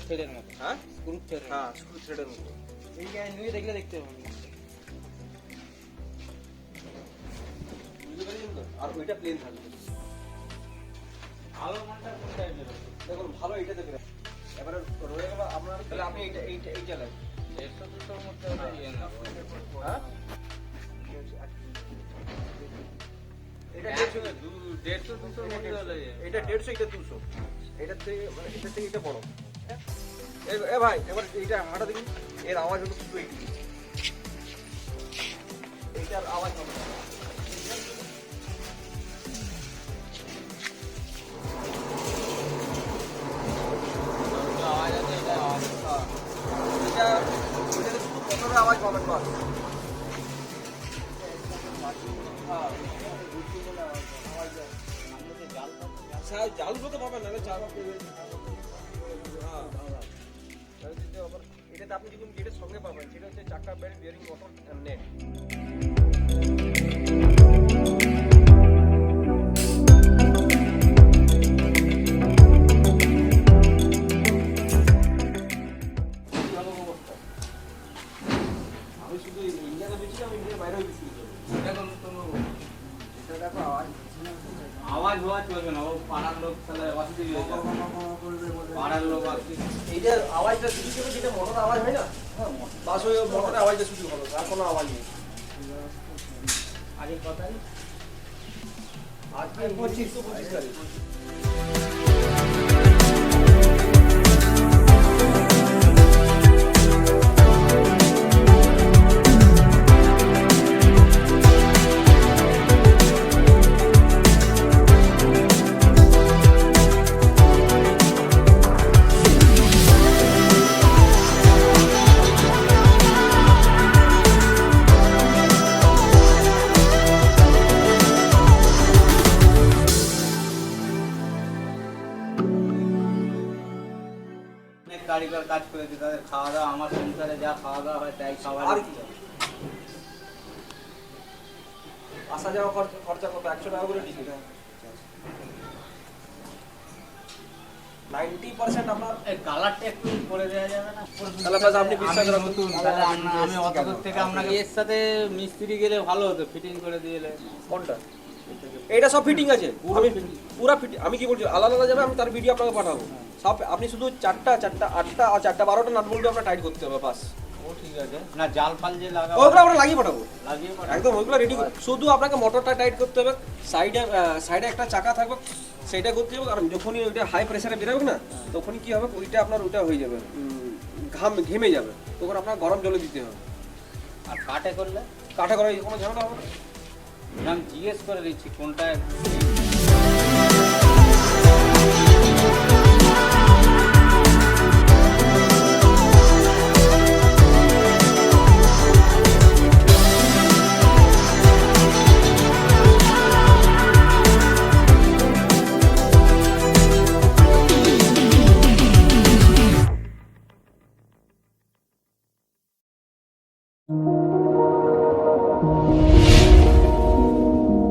থ্রেডের মতো। হ্যাঁ স্ক্রু থ্রেড। হ্যাঁ স্ক্রু থ্রেডের মতো। এই নিয়ে দেখলে দেখতে হবে। বুঝতে পারছেন তো? আর ওইটা প্লেন থাকবে। ভালো মানটা কোন টাইপের? দেখুন ভালো এইটা দেখবেন। এবারে রয়ে গেল আপনার, তাহলে আপনি এইটা লাগবে 150-200 মধ্যে হলে ইয়ে না। হ্যাঁ এটা 150-200 মধ্যে হলে এটা 150 এটা 200, এটা থেকে মানে এটা থেকে এটা বড়। এ ভাই এবার এইটা হাঁটা দেখুন, এর আওয়াজ হলো শুধু এইটার আওয়াজ হবে না। আওয়াজ আছে, এটা আওয়াজ। এটাতে শুধু মোটরের আওয়াজ পাবেন বাস। জাল তো পাবেন না, জাল এটাতে আপনি যখন যেটার সঙ্গে পাবেন সেটা হচ্ছে চাকা, বেল্ট, বিয়ারিং, মোটর, নেট। আমি শুধু ইন্ডিয়াতে বেশি, আমি ইন্ডিয়ার বাইরেও বিক্রি করি। এটা দেখো আওয়াজ হওয়া চলবে না, ও পাড়ার লোক তাহলে অসুবিধা হয়ে যাবে। পাড়ার লোক আসছে, এইটার আওয়াজটা শুধু দেবে, যেটা মোটর আওয়াজ হয় না, বাস ওই মোটরের আওয়াজটা শুধু ভালো, আর কোনো আওয়াজ নেই। আগের কথাই আজকে 25 তারিখ। অনেক কারিগর কাজ করেছে, তাদের খাওয়া দাওয়া আমার সংসারে যা খাওয়া দাওয়া হয় তাই খাবার। আর কি আসা যাওয়া খরচা কত? 100 টাকা করে টিকিট। 90% আপনার এই কালারটা একটু করে দেওয়া যাবে না? তাহলে বাস আপনি বিশ্বাস আমি রাখুন। নতুন, তাহলে আমি অত দূর থেকে আপনাকে এর সাথে মিস্ত্রি গেলে ভালো হতো, ফিটিং করে দিলে। কোনটা? এটা সব ফিটিং আছে, পুরো ফিটিং। আমি কি বলছি, আলাদা আলাদা যাবে, আমি তার ভিডিও আপনাকে পাঠাবো সব। আপনি শুধু 4টা 8টা আর 4টা 12টা নাট বল্টু আপনার টাইট করতে হবে বাস। ও ঠিক আছে না, জাল ফাল যে লাগাবো ওগুলো আমরা লাগিয়ে পাঠাবো লাগিয়ে পাঠাবো। একদম, ওইগুলো রেডি। শুধু আপনাকে মোটরটা টাইট করতে হবে, সাইডে একটা চাকা থাকবে, সেটা করতে হবে। আর যখনই ওইটা হাই প্রেসারে বেরোবে না, তখনই কি হবে, ওইটা আপনার ওইটা হয়ে যাবে, ঘেমে যাবে, তখন আপনার গরম জলে দিতে হবে। আর কাটে করলে কাঠা করে কোনো ঝামেলা হবে না। আমি জিজ্ঞেস করে দিচ্ছি কোনটা।